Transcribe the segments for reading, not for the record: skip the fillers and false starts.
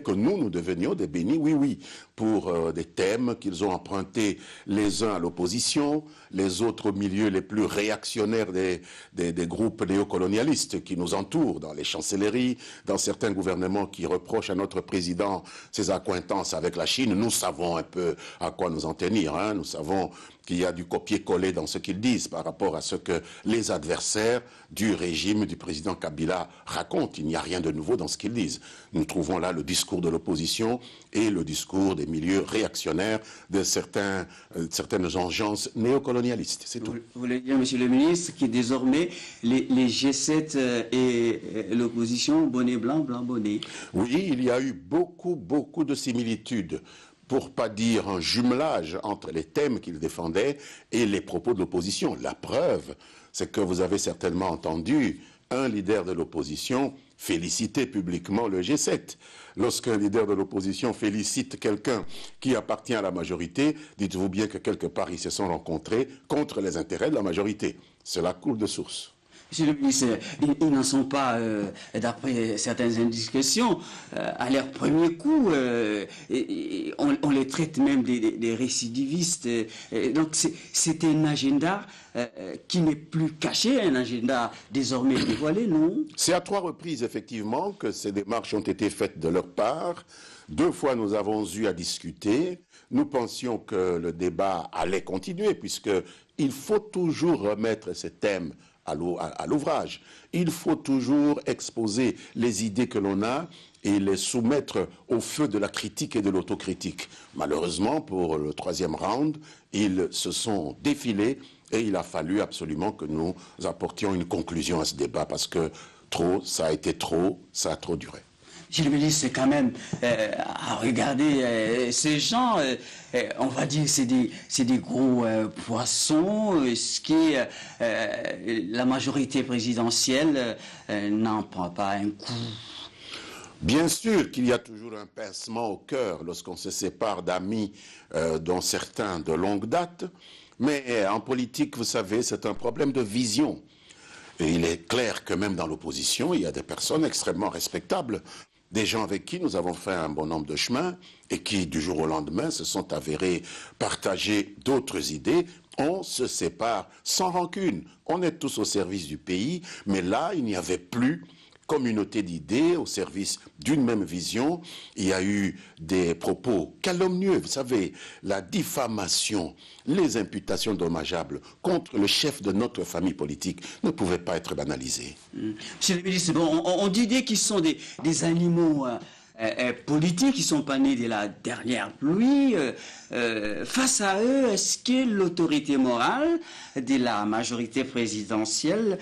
voulaient que nous devenions des bénis, oui, pour des thèmes qu'ils ont empruntés les uns à l'opposition, les autres au milieu les plus réactionnaires des groupes néocolonialistes qui nous entourent, dans les chancelleries, dans certains gouvernements qui reprochent à notre président ses accointances avec la Chine. Nous savons un peu à quoi nous en tenir, hein. Nous savons qu'il y a du copier-coller dans ce qu'ils disent par rapport à ce que les adversaires du régime du président Kabila racontent. Il n'y a rien de nouveau dans ce qu'ils disent. Nous trouvons là le discours de l'opposition et le discours des milieux réactionnaires de certaines engences néocolonialistes. C'est tout. Vous voulez dire, monsieur le ministre, que désormais les G7 et l'opposition, bonnet blanc, blanc bonnet? Oui, il y a eu beaucoup de similitudes, pour pas dire un jumelage entre les thèmes qu'ils défendaient et les propos de l'opposition. La preuve, c'est que vous avez certainement entendu un leader de l'opposition féliciter publiquement le G7. Lorsqu'un leader de l'opposition félicite quelqu'un qui appartient à la majorité, dites-vous bien que quelque part ils se sont rencontrés contre les intérêts de la majorité. Cela coule de source. Monsieur le ministre, ils n'en sont pas, d'après certaines indiscrétions, à leur premier coup. On les traite même des récidivistes. Donc c'est un agenda qui n'est plus caché, un agenda désormais dévoilé, non? C'est à 3 reprises, effectivement, que ces démarches ont été faites de leur part. 2 fois, nous avons eu à discuter. Nous pensions que le débat allait continuer, puisqu'il faut toujours remettre ces thèmes à l'ouvrage. Il faut toujours exposer les idées que l'on a et les soumettre au feu de la critique et de l'autocritique. Malheureusement, pour le 3e round, ils se sont défilés et il a fallu absolument que nous apportions une conclusion à ce débat parce que ça a été trop, ça a trop duré. Monsieur le ministre, c'est quand même à regarder ces gens, on va dire c'est des gros poissons, ce qui la majorité présidentielle n'en prend pas un coup. Bien sûr qu'il y a toujours un pincement au cœur lorsqu'on se sépare d'amis dont certains de longue date, mais en politique, vous savez, c'est un problème de vision. Et il est clair que même dans l'opposition, il y a des personnes extrêmement respectables, des gens avec qui nous avons fait un bon nombre de chemins et qui, du jour au lendemain, se sont avérés partager d'autres idées. On se sépare sans rancune. On est tous au service du pays, mais là, il n'y avait plus communauté d'idées au service d'une même vision. Il y a eu des propos calomnieux, vous savez, la diffamation, les imputations dommageables contre le chef de notre famille politique ne pouvaient pas être banalisées. Monsieur le ministre, bon, on dit qu'ils sont des animaux politiques, qui sont pas nés de la dernière pluie. Face à eux, est-ce que l'autorité morale de la majorité présidentielle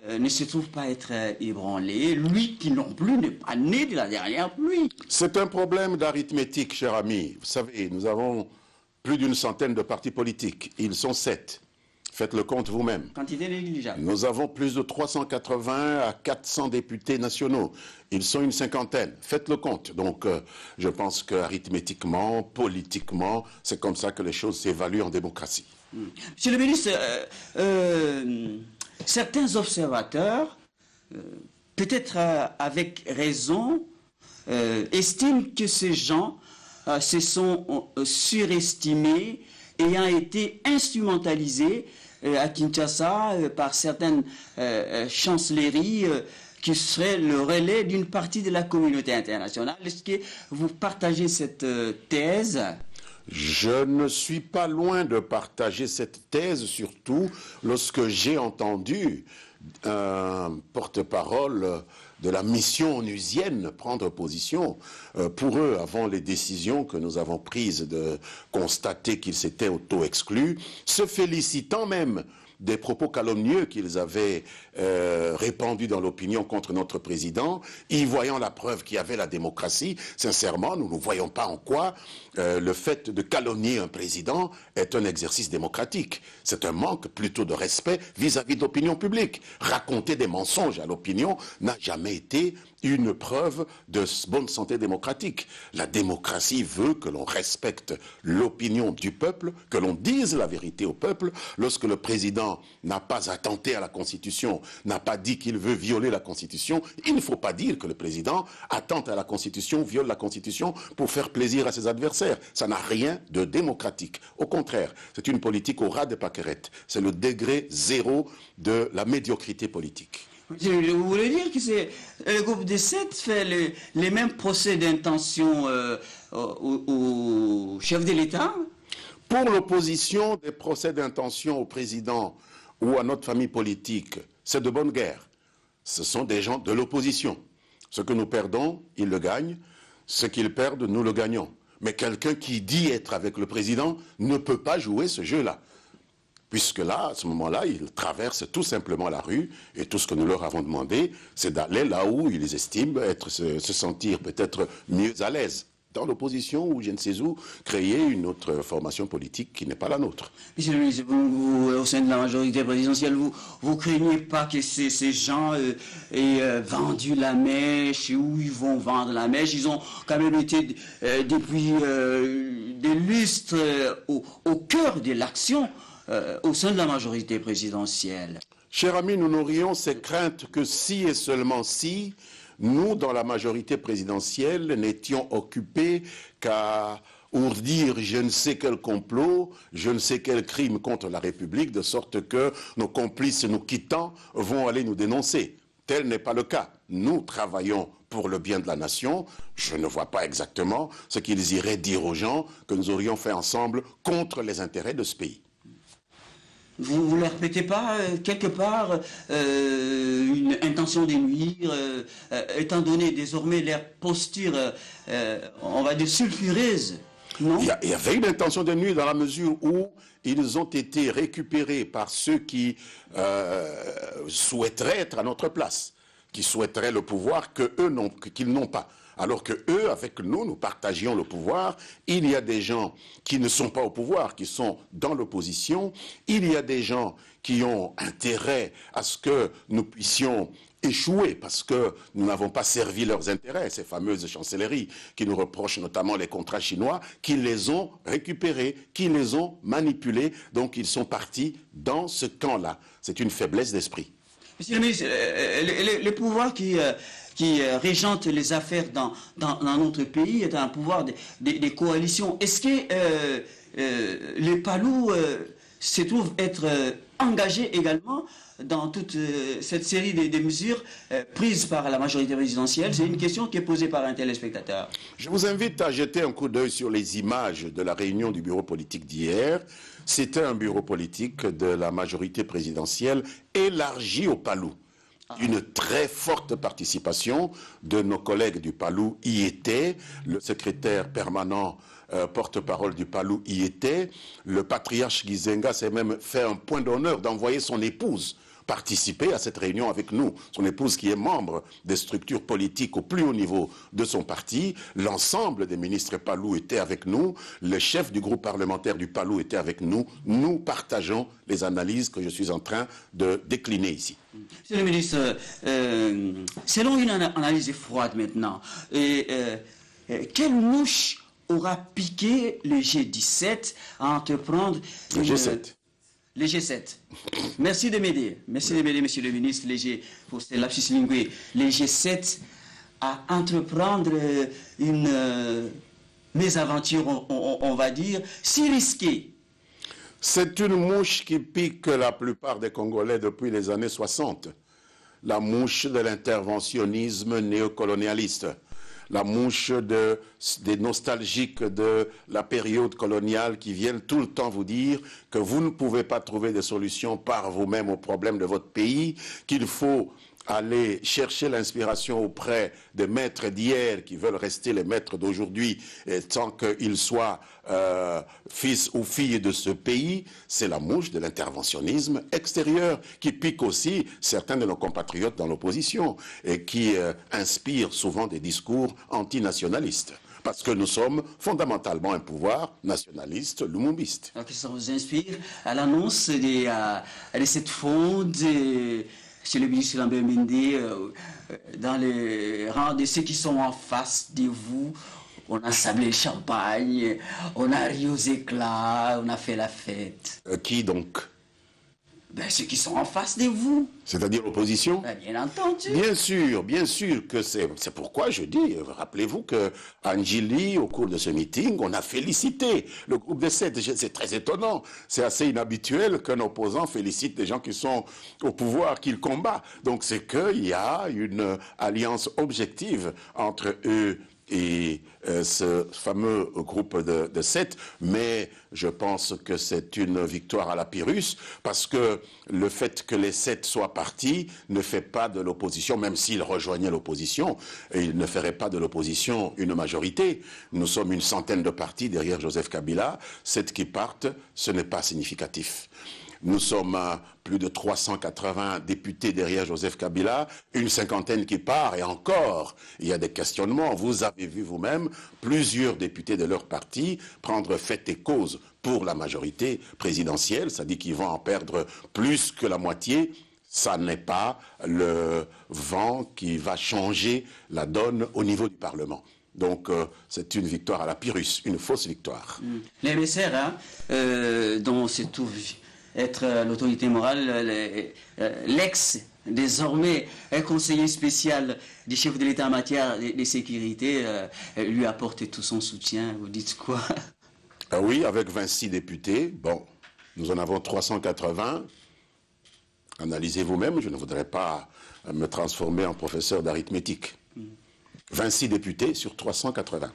ne se trouve pas être ébranlée? Lui qui non plus n'est pas né de la dernière pluie. C'est un problème d'arithmétique, cher ami. Vous savez, nous avons plus d'une centaine de partis politiques. Ils sont 7. Faites le compte vous-même. Quantité négligeable. Nous avons plus de 380 à 400 députés nationaux. Ils sont une 50aine. Faites le compte. Donc, je pense qu'arithmétiquement, politiquement, c'est comme ça que les choses s'évaluent en démocratie. Monsieur le ministre, certains observateurs, peut-être avec raison, estiment que ces gens se sont surestimés, ayant été instrumentalisés à Kinshasa par certaines chancelleries qui seraient le relais d'une partie de la communauté internationale. Est-ce que vous partagez cette thèse? Je ne suis pas loin de partager cette thèse, surtout lorsque j'ai entendu un porte-parole de la mission onusienne prendre position pour eux avant les décisions que nous avons prises de constater qu'ils s'étaient auto-exclus, se félicitant même des propos calomnieux qu'ils avaient répandus dans l'opinion contre notre président, y voyant la preuve qu'il y avait la démocratie. Sincèrement, nous ne voyons pas en quoi le fait de calomnier un président est un exercice démocratique. C'est un manque plutôt de respect vis-à-vis de l'opinion publique. Raconter des mensonges à l'opinion n'a jamais été une preuve de bonne santé démocratique. La démocratie veut que l'on respecte l'opinion du peuple, que l'on dise la vérité au peuple. Lorsque le président n'a pas attenté à la Constitution, n'a pas dit qu'il veut violer la Constitution, il ne faut pas dire que le président attente à la Constitution, viole la Constitution pour faire plaisir à ses adversaires. Ça n'a rien de démocratique. Au contraire, c'est une politique au ras des pâquerettes. C'est le degré zéro de la médiocrité politique. Vous voulez dire que le groupe des 7 fait les mêmes procès d'intention au chef de l'État? Pour l'opposition, des procès d'intention au président ou à notre famille politique, c'est de bonne guerre. Ce sont des gens de l'opposition. Ce que nous perdons, ils le gagnent. Ce qu'ils perdent, nous le gagnons. Mais quelqu'un qui dit être avec le président ne peut pas jouer ce jeu-là. Puisque là, à ce moment-là, ils traversent tout simplement la rue et tout ce que nous leur avons demandé, c'est d'aller là où ils estiment se sentir peut-être mieux à l'aise. Dans l'opposition ou je ne sais où, créer une autre formation politique qui n'est pas la nôtre. Monsieur le ministre, vous, au sein de la majorité présidentielle, vous craignez pas que ces gens aient vendu la mèche, où ils vont vendre la mèche? Ils ont quand même été depuis des lustres au cœur de l'action au sein de la majorité présidentielle. Cher ami, nous n'aurions ces craintes que si et seulement si nous, dans la majorité présidentielle, n'étions occupés qu'à ourdir je ne sais quel complot, je ne sais quel crime contre la République, de sorte que nos complices nous quittant vont aller nous dénoncer. Tel n'est pas le cas. Nous travaillons pour le bien de la nation. Je ne vois pas exactement ce qu'ils iraient dire aux gens que nous aurions fait ensemble contre les intérêts de ce pays. Vous ne leur répétez pas, quelque part, une intention de nuire, étant donné désormais leur posture, on va dire, sulfureuse, non? Il y avait une intention de nuire dans la mesure où ils ont été récupérés par ceux qui souhaiteraient être à notre place, qui souhaiteraient le pouvoir qu'ils n'ont pas. Alors que eux, avec nous, nous partagions le pouvoir. Il y a des gens qui ne sont pas au pouvoir, qui sont dans l'opposition. Il y a des gens qui ont intérêt à ce que nous puissions échouer parce que nous n'avons pas servi leurs intérêts, ces fameuses chancelleries qui nous reprochent notamment les contrats chinois, qui les ont récupérés, qui les ont manipulés. Donc ils sont partis dans ce camp-là. C'est une faiblesse d'esprit. Monsieur le ministre, les pouvoirs qui régente les affaires dans notre pays est un pouvoir des coalitions. Est-ce que les Palous se trouvent être engagés également dans toute cette série de mesures prises par la majorité présidentielle? C'est une question qui est posée par un téléspectateur. Je vous invite à jeter un coup d'œil sur les images de la réunion du bureau politique d'hier. C'était un bureau politique de la majorité présidentielle élargi aux Palous. Une très forte participation de nos collègues du Palou y était, le secrétaire permanent porte-parole du Palou y était, le patriarche Gizenga s'est même fait un point d'honneur d'envoyer son épouse participer à cette réunion avec nous. Son épouse qui est membre des structures politiques au plus haut niveau de son parti. L'ensemble des ministres Palou étaient avec nous. Le chef du groupe parlementaire du Palou était avec nous. Nous partageons les analyses que je suis en train de décliner ici. Monsieur le ministre, selon une analyse froide maintenant, quelle mouche aura piqué le G17 à entreprendre... Le G7. Les G7. Merci de m'aider. Merci de m'aider, monsieur le ministre. Pour ce lapsus lingué, les G7 à entreprendre une mésaventure, on va dire, si risquée. C'est une mouche qui pique la plupart des Congolais depuis les années 60. La mouche de l'interventionnisme néocolonialiste. La mouche des nostalgiques de la période coloniale qui viennent tout le temps vous dire que vous ne pouvez pas trouver des solutions par vous-même aux problèmes de votre pays, qu'il faut aller chercher l'inspiration auprès des maîtres d'hier qui veulent rester les maîtres d'aujourd'hui tant qu'ils soient fils ou filles de ce pays. C'est la mouche de l'interventionnisme extérieur qui pique aussi certains de nos compatriotes dans l'opposition et qui inspire souvent des discours antinationalistes. Parce que nous sommes fondamentalement un pouvoir nationaliste, lumumbiste. Alors que ça vous inspire à l'annonce de cette fronde chez le ministre Lambert Mende, dans les rangs de ceux qui sont en face de vous, on a sablé le champagne, on a ri aux éclats, on a fait la fête. Qui donc? Ben, ceux qui sont en face de vous. C'est-à-dire l'opposition? Ben, bien entendu. Bien sûr que c'est pourquoi je dis, rappelez-vous que Angeli, au cours de ce meeting, on a félicité le groupe des 7. C'est très étonnant. C'est assez inhabituel qu'un opposant félicite des gens qui sont au pouvoir, qu'il combat. Donc c'est qu'il y a une alliance objective entre eux et ce fameux groupe de 7, mais je pense que c'est une victoire à la Pyrrhus, parce que le fait que les 7 soient partis ne fait pas de l'opposition, même s'ils rejoignaient l'opposition, il ne ferait pas de l'opposition une majorité. Nous sommes une centaine de partis derrière Joseph Kabila, 7 qui partent, ce n'est pas significatif. Nous sommes plus de 380 députés derrière Joseph Kabila, une cinquantaine qui part, et encore, il y a des questionnements. Vous avez vu vous-même plusieurs députés de leur parti prendre fait et cause pour la majorité présidentielle, c'est-à-dire qu'ils vont en perdre plus que la moitié. Ça n'est pas le vent qui va changer la donne au niveau du Parlement. Donc, c'est une victoire à la Pyrrhus, une fausse victoire. Les MSR, dont se trouve être l'autorité morale, l'ex, désormais, conseiller spécial du chef de l'État en matière de sécurité, lui apporte tout son soutien. Vous dites quoi? Ah oui, avec 26 députés, bon, nous en avons 380. Analysez vous-même, je ne voudrais pas me transformer en professeur d'arithmétique. 26 députés sur 380.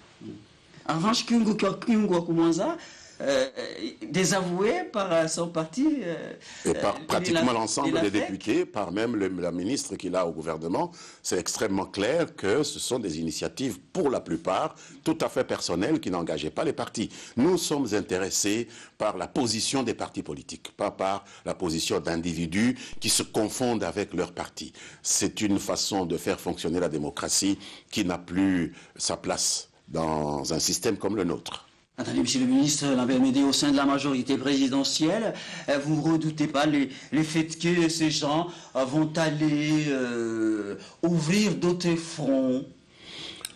En revanche, Kyungu Koumanza, désavoué par son parti. Et par pratiquement l'ensemble des députés, par même la ministre qu'il a au gouvernement, c'est extrêmement clair que ce sont des initiatives, pour la plupart, tout à fait personnelles, qui n'engageaient pas les partis. Nous sommes intéressés par la position des partis politiques, pas par la position d'individus qui se confondent avec leur parti. C'est une façon de faire fonctionner la démocratie qui n'a plus sa place dans un système comme le nôtre. Attendez, monsieur le ministre Lambert Mende, au sein de la majorité présidentielle, vous ne redoutez pas le fait que ces gens vont aller ouvrir d'autres fronts?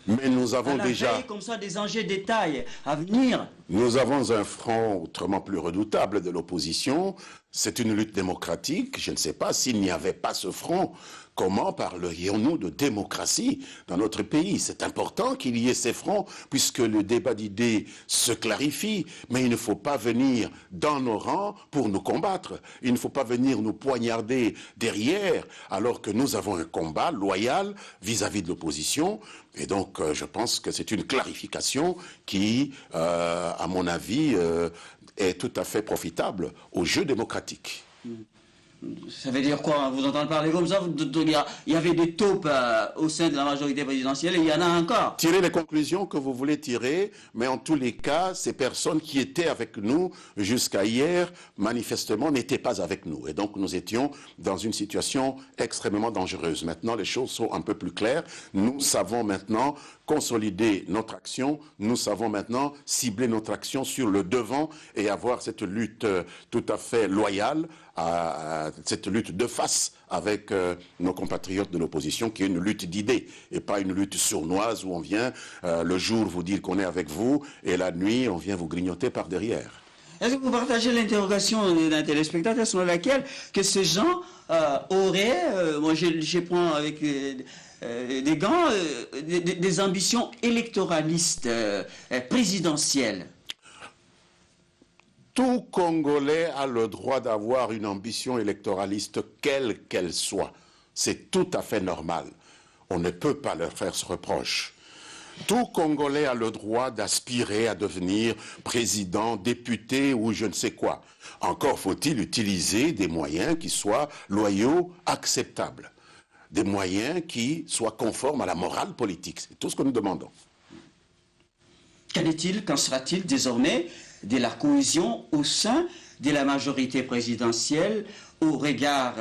Mais nous avons déjà... comme ça des enjeux de taille à venir. Nous avons un front autrement plus redoutable de l'opposition. C'est une lutte démocratique. Je ne sais pas s'il n'y avait pas ce front. Comment parlerions-nous de démocratie dans notre pays? C'est important qu'il y ait ces fronts, puisque le débat d'idées se clarifie. Mais il ne faut pas venir dans nos rangs pour nous combattre. Il ne faut pas venir nous poignarder derrière, alors que nous avons un combat loyal vis-à-vis de l'opposition. Et donc, je pense que c'est une clarification qui, à mon avis, est tout à fait profitable au jeu démocratique. Ça veut dire quoi? Vous entendez parler comme ça? Il y avait des taupes au sein de la majorité présidentielle et il y en a encore. Tirez les conclusions que vous voulez tirer, mais en tous les cas, ces personnes qui étaient avec nous jusqu'à hier, manifestement, n'étaient pas avec nous. Et donc, nous étions dans une situation extrêmement dangereuse. Maintenant, les choses sont un peu plus claires. Nous savons maintenant consolider notre action. Nous savons maintenant cibler notre action sur le devant et avoir cette lutte tout à fait loyale, cette lutte de face avec nos compatriotes de l'opposition, qui est une lutte d'idées et pas une lutte sournoise où on vient le jour vous dire qu'on est avec vous et la nuit on vient vous grignoter par derrière. Est-ce que vous partagez l'interrogation d'un téléspectateur selon laquelle que ces gens auraient, moi je prends avec des gants, des ambitions électoralistes, présidentielles? Tout Congolais a le droit d'avoir une ambition électoraliste, quelle qu'elle soit. C'est tout à fait normal. On ne peut pas leur faire ce reproche. Tout Congolais a le droit d'aspirer à devenir président, député ou je ne sais quoi. Encore faut-il utiliser des moyens qui soient loyaux, acceptables. Des moyens qui soient conformes à la morale politique. C'est tout ce que nous demandons. Qu'en sera-t-il désormais de la cohésion au sein de la majorité présidentielle au regard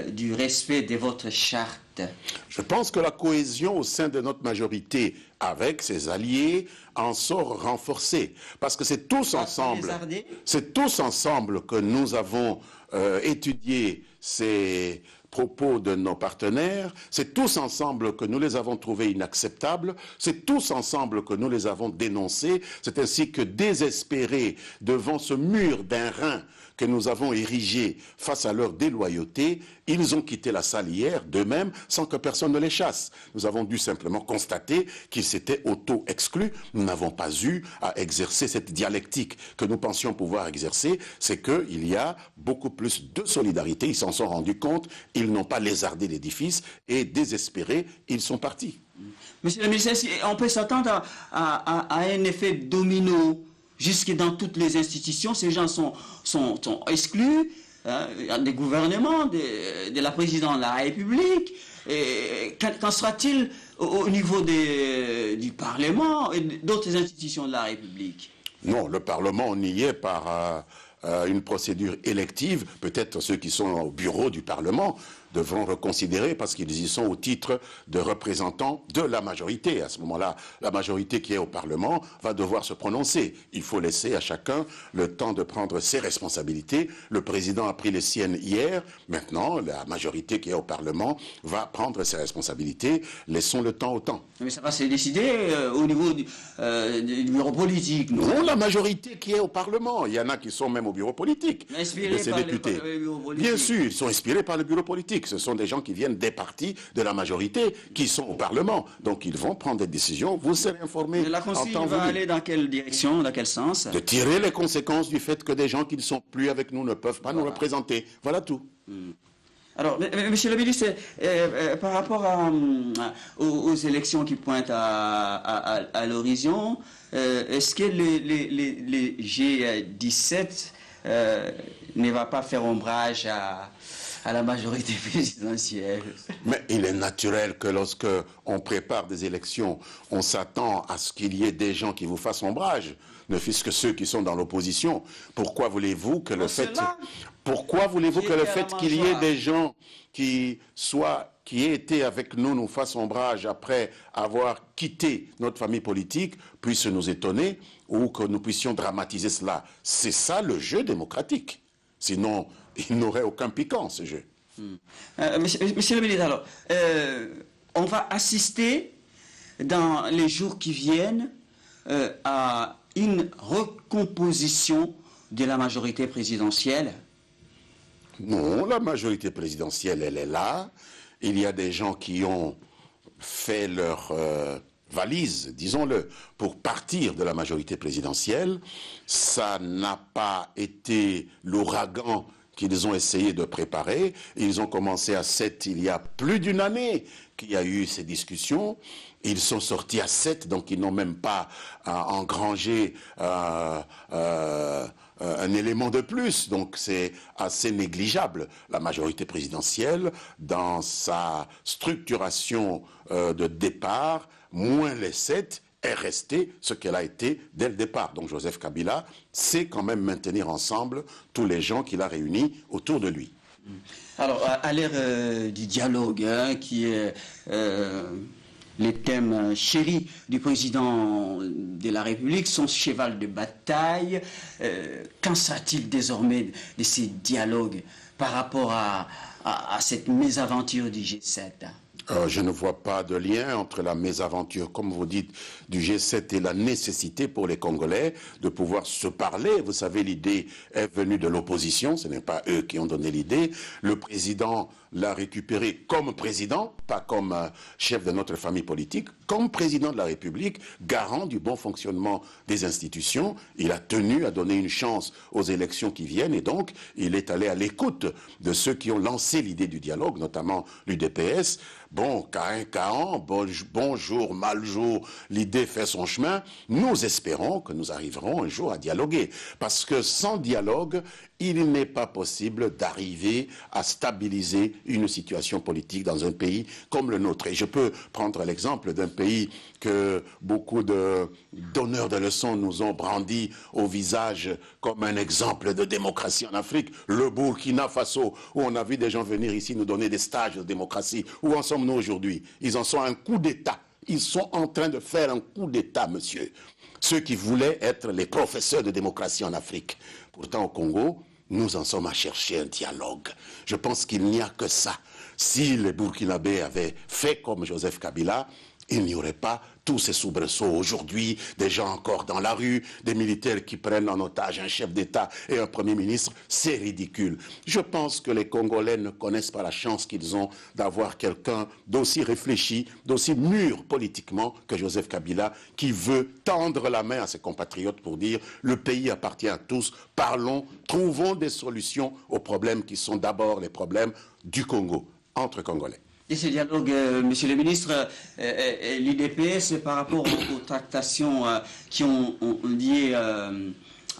du respect de votre charte? Je pense que la cohésion au sein de notre majorité avec ses alliés en sort renforcée. Parce que c'est tous ensemble que nous avons étudié ces propos de nos partenaires, c'est tous ensemble que nous les avons trouvés inacceptables, c'est tous ensemble que nous les avons dénoncés, c'est ainsi que désespérés devant ce mur d'un rein que nous avons érigé face à leur déloyauté, ils ont quitté la salle hier d'eux-mêmes sans que personne ne les chasse. Nous avons dû simplement constater qu'ils s'étaient auto-exclus. Nous n'avons pas eu à exercer cette dialectique que nous pensions pouvoir exercer. C'est qu'il y a beaucoup plus de solidarité. Ils s'en sont rendus compte. Ils n'ont pas lézardé l'édifice et désespérés, ils sont partis. Monsieur le ministre, on peut s'attendre à un effet domino jusque dans toutes les institutions. Ces gens sont exclus des gouvernements, de la présidence de la République. Qu'en sera-t-il au niveau du Parlement et d'autres institutions de la République? Non, le Parlement, on y est par une procédure élective. Peut-être ceux qui sont au bureau du Parlement devront reconsidérer parce qu'ils y sont au titre de représentants de la majorité. À ce moment-là, la majorité qui est au Parlement va devoir se prononcer. Il faut laisser à chacun le temps de prendre ses responsabilités. Le président a pris les siennes hier. Maintenant, la majorité qui est au Parlement va prendre ses responsabilités. Laissons le temps au temps. Mais ça va se décider au niveau du bureau politique. Non, la majorité qui est au Parlement. Il y en a qui sont même au bureau politique de ces députés. Bien sûr, ils sont inspirés par le bureau politique. Ce sont des gens qui viennent des partis de la majorité qui sont au Parlement. Donc ils vont prendre des décisions. Vous serez informés. La consigne va aller dans quelle direction, dans quel sens? De tirer les conséquences du fait que des gens qui ne sont plus avec nous ne peuvent pas nous représenter. Voilà tout. Alors, monsieur le ministre, par rapport aux élections qui pointent à l'horizon, est-ce que les G17 ne va pas faire ombrage à la majorité présidentielle? Mais il est naturel que lorsque on prépare des élections, on s'attend à ce qu'il y ait des gens qui vous fassent ombrage, ne fût-ce que ceux qui sont dans l'opposition. Pourquoi voulez-vous que le fait... Pourquoi voulez-vous que le fait qu'il y ait des gens qui aient été avec nous nous fassent ombrage après avoir quitté notre famille politique puisse nous étonner ou que nous puissions dramatiser cela? C'est ça le jeu démocratique. Sinon, il n'aurait aucun piquant, ce jeu. Monsieur le ministre, alors, on va assister dans les jours qui viennent à une recomposition de la majorité présidentielle. Non, la majorité présidentielle, elle est là. Il y a des gens qui ont fait leur valise, disons-le, pour partir de la majorité présidentielle. Ça n'a pas été l'ouragan qu'ils ont essayé de préparer. Ils ont commencé à 7 il y a plus d'une année qu'il y a eu ces discussions. Ils sont sortis à 7, donc ils n'ont même pas engrangé un élément de plus. Donc c'est assez négligeable. La majorité présidentielle, dans sa structuration de départ, moins les 7, est restée ce qu'elle a été dès le départ. Donc Joseph Kabila sait quand même maintenir ensemble tous les gens qu'il a réunis autour de lui. Alors, à l'ère du dialogue, qui est les thèmes chéris du président de la République, son cheval de bataille, qu'en sera-t-il désormais de ces dialogues par rapport à cette mésaventure du G7? Je ne vois pas de lien entre la mésaventure, comme vous dites, du G7 et la nécessité pour les Congolais de pouvoir se parler. Vous savez, l'idée est venue de l'opposition, ce n'est pas eux qui ont donné l'idée. Le président l'a récupéré comme président, pas comme chef de notre famille politique, comme président de la République, garant du bon fonctionnement des institutions. Il a tenu à donner une chance aux élections qui viennent et donc il est allé à l'écoute de ceux qui ont lancé l'idée du dialogue, notamment l'UDPS. Bon, Caen, bonjour, mal jour, l'idée fait son chemin. Nous espérons que nous arriverons un jour à dialoguer. Parce que sans dialogue, il n'est pas possible d'arriver à stabiliser une situation politique dans un pays comme le nôtre. Et je peux prendre l'exemple d'un pays que beaucoup de donneurs de leçons nous ont brandi au visage comme un exemple de démocratie en Afrique, le Burkina Faso, où on a vu des gens venir ici nous donner des stages de démocratie. Où en sommes-nous aujourd'hui? Ils en sont à un coup d'État. Ils sont en train de faire un coup d'État, monsieur. Ceux qui voulaient être les professeurs de démocratie en Afrique. Pourtant, au Congo, nous en sommes à chercher un dialogue. Je pense qu'il n'y a que ça. Si les Burkinabés avaient fait comme Joseph Kabila, il n'y aurait pas tous ces soubresauts aujourd'hui, des gens encore dans la rue, des militaires qui prennent en otage un chef d'État et un Premier ministre. C'est ridicule. Je pense que les Congolais ne connaissent pas la chance qu'ils ont d'avoir quelqu'un d'aussi réfléchi, d'aussi mûr politiquement que Joseph Kabila, qui veut tendre la main à ses compatriotes pour dire le pays appartient à tous, parlons, trouvons des solutions aux problèmes qui sont d'abord les problèmes du Congo, entre Congolais. Et ce dialogue, Monsieur le ministre, l'UDPS par rapport aux tractations qui ont lié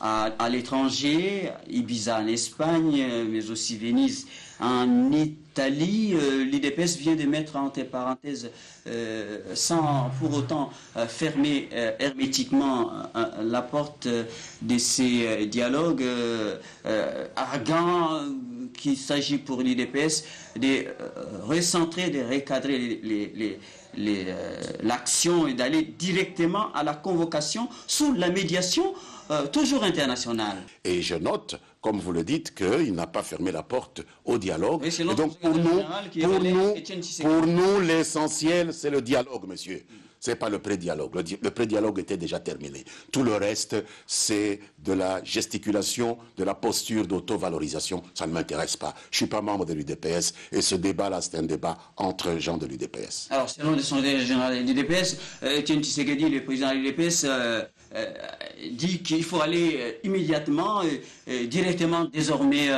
à l'étranger, Ibiza en Espagne, mais aussi Venise en Italie, l'UDPS vient de mettre entre parenthèses, sans pour autant fermer hermétiquement la porte de ces dialogues, arguant qu'il s'agit pour l'UDPS de recentrer, de recadrer l'action et d'aller directement à la convocation sous la médiation toujours internationale. Et je note, comme vous le dites, qu'il n'a pas fermé la porte au dialogue. Et donc pour nous, l'essentiel, c'est le dialogue, monsieur. Ce n'est pas le pré-dialogue. Le pré-dialogue était déjà terminé. Tout le reste, c'est de la gesticulation, de la posture d'auto-valorisation. Ça ne m'intéresse pas. Je ne suis pas membre de l'UDPS et ce débat-là, c'est un débat entre gens de l'UDPS. Alors, selon le secrétaire général de l'UDPS, Etienne Tshisekedi, le président de l'UDPS, dit qu'il faut aller immédiatement, directement désormais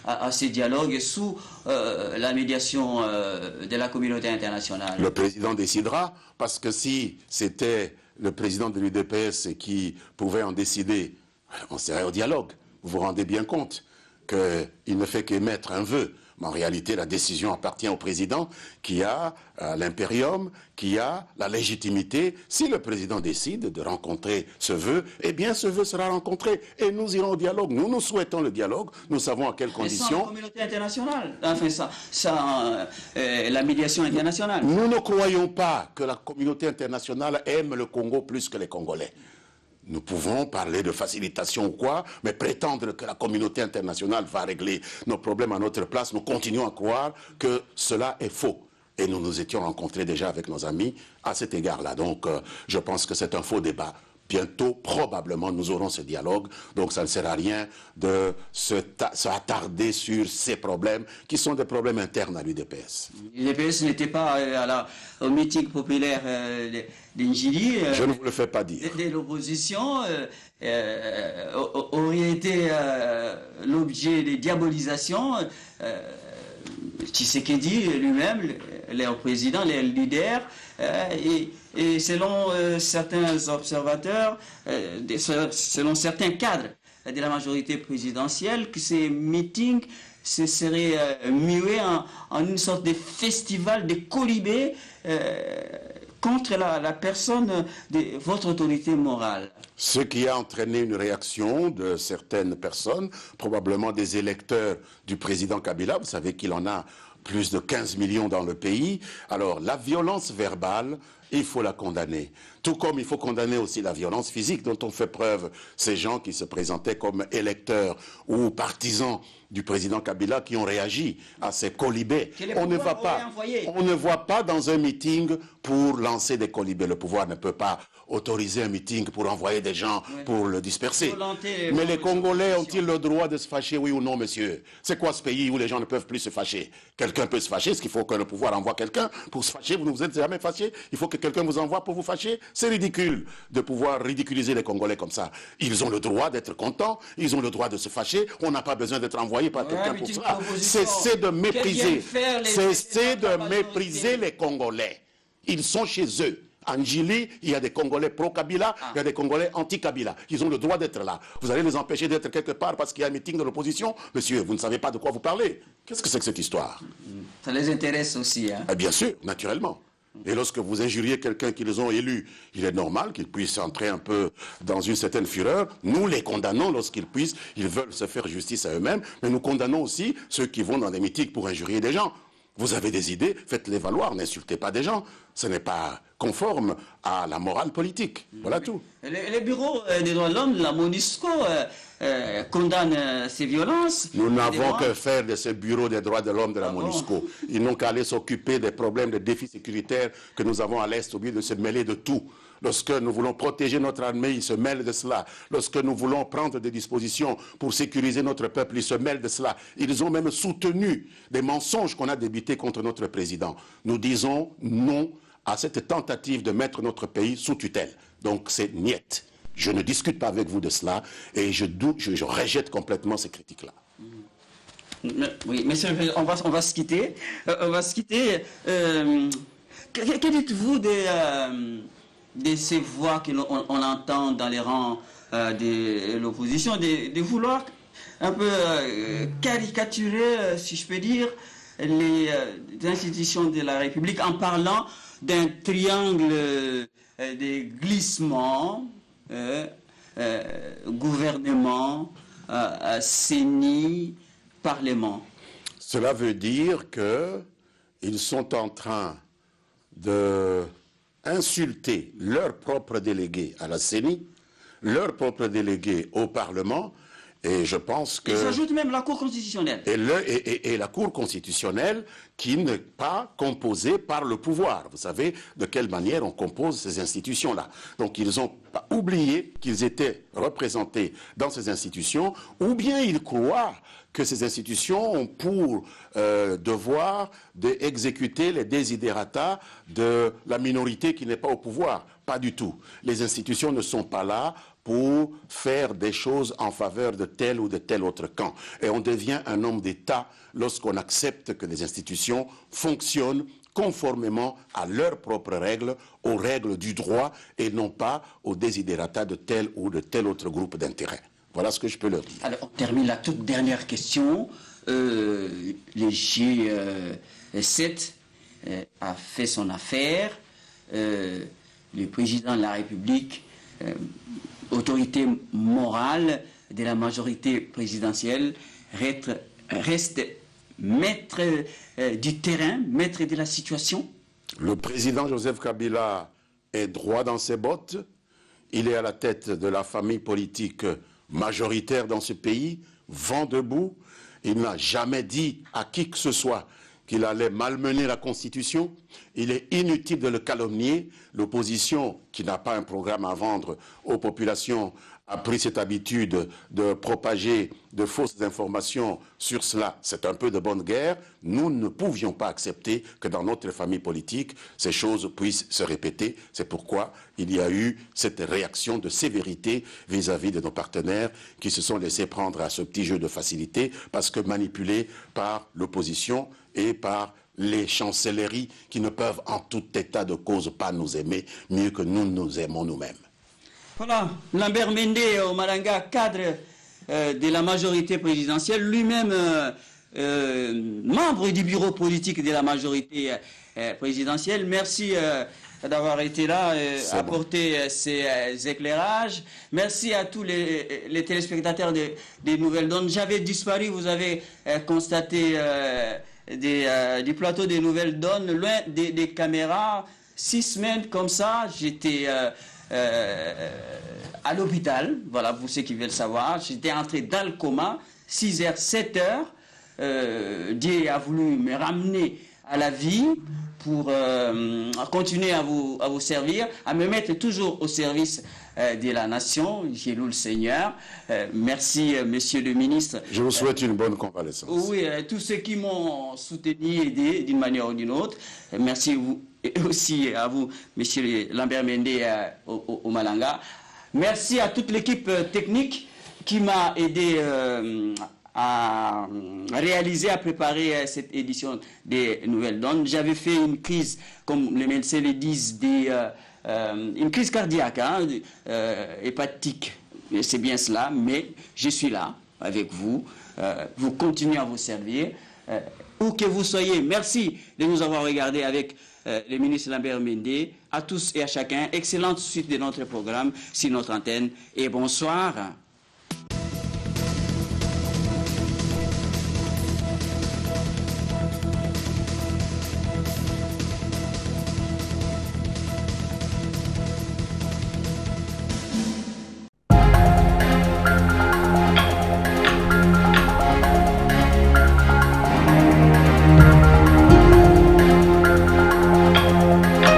à ces dialogues sous la médiation de la communauté internationale. Le président décidera, parce que si c'était le président de l'UDPS qui pouvait en décider, on serait au dialogue. Vous vous rendez bien compte qu'il ne fait qu'émettre un vœu. Mais en réalité, la décision appartient au président qui a l'impérium, qui a la légitimité. Si le président décide de rencontrer ce vœu, eh bien ce vœu sera rencontré et nous irons au dialogue. Nous souhaitons le dialogue, nous savons à quelles conditions. Mais sans la communauté internationale, enfin la médiation internationale. Nous ne croyons pas que la communauté internationale aime le Congo plus que les Congolais. Nous pouvons parler de facilitation ou quoi, mais prétendre que la communauté internationale va régler nos problèmes à notre place, nous continuons à croire que cela est faux. Et nous nous étions rencontrés déjà avec nos amis à cet égard-là. Donc, je pense que c'est un faux débat. Bientôt, probablement, nous aurons ce dialogue. Donc, ça ne sert à rien de s'attarder sur ces problèmes qui sont des problèmes internes à l'UDPS. L'UDPS n'était pas au meeting populaire d'Injili. Je ne vous le fais pas dire. De l'opposition aurait été l'objet de diabolisation. Tshisekedi lui-même, leur président, les leaders, et selon certains observateurs, selon certains cadres de la majorité présidentielle, que ces meetings se seraient mués en une sorte de festival de colibés contre la personne de votre autorité morale. Ce qui a entraîné une réaction de certaines personnes, probablement des électeurs du président Kabila. Vous savez qu'il en a plus de 15 millions dans le pays. Alors, la violence verbale, il faut la condamner. Tout comme il faut condamner aussi la violence physique dont ont fait preuve ces gens qui se présentaient comme électeurs ou partisans du président Kabila qui ont réagi à ces colibés. On ne va pas dans un meeting pour lancer des colibés. Le pouvoir ne peut pas autoriser un meeting pour envoyer des gens pour le disperser. Mais les Congolais ont-ils le droit de se fâcher, oui ou non, monsieur? C'est quoi ce pays où les gens ne peuvent plus se fâcher? Quelqu'un peut se fâcher, est-ce qu'il faut que le pouvoir envoie quelqu'un pour se fâcher? Vous ne vous êtes jamais fâché? Il faut que quelqu'un vous envoie pour vous fâcher? C'est ridicule de pouvoir ridiculiser les Congolais comme ça. Ils ont le droit d'être contents, ils ont le droit de se fâcher, on n'a pas besoin d'être envoyé par quelqu'un pour ça. Cessez de mépriser, les Congolais. Ils sont chez eux. En Djili, il y a des Congolais pro-Kabila, il y a des Congolais anti-Kabila. Ils ont le droit d'être là. Vous allez les empêcher d'être quelque part parce qu'il y a un meeting de l'opposition? Monsieur, vous ne savez pas de quoi vous parlez. Qu'est-ce que c'est que cette histoire? Ça les intéresse aussi, hein? Bien sûr, naturellement. Et lorsque vous injuriez quelqu'un qu'ils ont élu, il est normal qu'ils puissent entrer un peu dans une certaine fureur. Nous les condamnons lorsqu'ils puissent, ils veulent se faire justice à eux-mêmes, mais nous condamnons aussi ceux qui vont dans des meetings pour injurier des gens. Vous avez des idées, faites-les valoir, n'insultez pas des gens. Ce n'est pas conforme à la morale politique. Voilà tout. Les bureaux des droits de l'homme, la MONUSCO, condamnent ces violences. Nous n'avons que faire de ces bureaux des droits de l'homme de la MONUSCO. Ils n'ont qu'à aller s'occuper des problèmes de défis sécuritaires que nous avons à l'Est, au lieu de se mêler de tout. Lorsque nous voulons protéger notre armée, ils se mêlent de cela. Lorsque nous voulons prendre des dispositions pour sécuriser notre peuple, ils se mêlent de cela. Ils ont même soutenu des mensonges qu'on a débités contre notre président. Nous disons non à cette tentative de mettre notre pays sous tutelle. Donc c'est niet. Je ne discute pas avec vous de cela et je rejette complètement ces critiques-là. Oui, monsieur, on va se quitter. Que dites-vous de ces voix qu'on entend dans les rangs de l'opposition, de vouloir un peu caricaturer, si je peux dire, les institutions de la République en parlant d'un triangle de glissement, gouvernement, CENI, Parlement. Cela veut dire qu'ils sont en train d'insulter leurs propres délégués à la CENI, leurs propres délégués au Parlement, et je pense que... Il s'ajoute même la Cour constitutionnelle. Et la Cour constitutionnelle qui n'est pas composée par le pouvoir. Vous savez de quelle manière on compose ces institutions-là. Donc ils ont pas oublié qu'ils étaient représentés dans ces institutions, ou bien ils croient que ces institutions ont pour devoir d'exécuter les desiderata de la minorité qui n'est pas au pouvoir. Pas du tout. Les institutions ne sont pas là pour faire des choses en faveur de tel ou de tel autre camp. Et on devient un homme d'État lorsqu'on accepte que les institutions fonctionnent conformément à leurs propres règles, aux règles du droit, et non pas aux desiderata de tel ou de tel autre groupe d'intérêts. Voilà ce que je peux leur dire. Alors, on termine la toute dernière question. Le G7 a fait son affaire. Le président de la République, autorité morale de la majorité présidentielle, reste maître du terrain, maître de la situation. Le président Joseph Kabila est droit dans ses bottes. Il est à la tête de la famille politique majoritaire dans ce pays, vent debout. Il n'a jamais dit à qui que ce soit qu'il allait malmener la Constitution. Il est inutile de le calomnier. L'opposition, qui n'a pas un programme à vendre aux populations, a pris cette habitude de propager de fausses informations sur cela. C'est un peu de bonne guerre. Nous ne pouvions pas accepter que dans notre famille politique, ces choses puissent se répéter. C'est pourquoi il y a eu cette réaction de sévérité vis-à-vis de nos partenaires qui se sont laissés prendre à ce petit jeu de facilité parce que manipulés par l'opposition et par les chancelleries qui ne peuvent en tout état de cause pas nous aimer mieux que nous nous aimons nous-mêmes. Voilà, Lambert Mende Omalanga, cadre de la majorité présidentielle, lui-même membre du bureau politique de la majorité présidentielle. Merci d'avoir été là, apporter ces éclairages. Merci à tous les téléspectateurs des Nouvelles Donnes. J'avais disparu, vous avez constaté du plateau des Nouvelles Donnes, loin des caméras. 6 semaines comme ça, j'étais à l'hôpital, voilà, pour ceux qui veulent savoir. J'étais entré dans le coma, 6h, 7h. Dieu a voulu me ramener à la vie pour continuer à vous servir, à me mettre toujours au service de la nation. J'ai loué le Seigneur. Merci, monsieur le ministre. Je vous souhaite une bonne convalescence. Oui, tous ceux qui m'ont soutenu, aidé d'une manière ou d'une autre. Merci vous, et aussi à vous, monsieur Lambert Mende Omalanga. Merci à toute l'équipe technique qui m'a aidé à réaliser, à préparer cette édition des Nouvelles Donnes. J'avais fait une crise, comme les médecins le disent, une crise cardiaque, hépatique. C'est bien cela, mais je suis là avec vous. Vous continuez à vous servir. Où que vous soyez, merci de nous avoir regardés avec le ministre Lambert Mende. À tous et à chacun, excellente suite de notre programme sur notre antenne et bonsoir.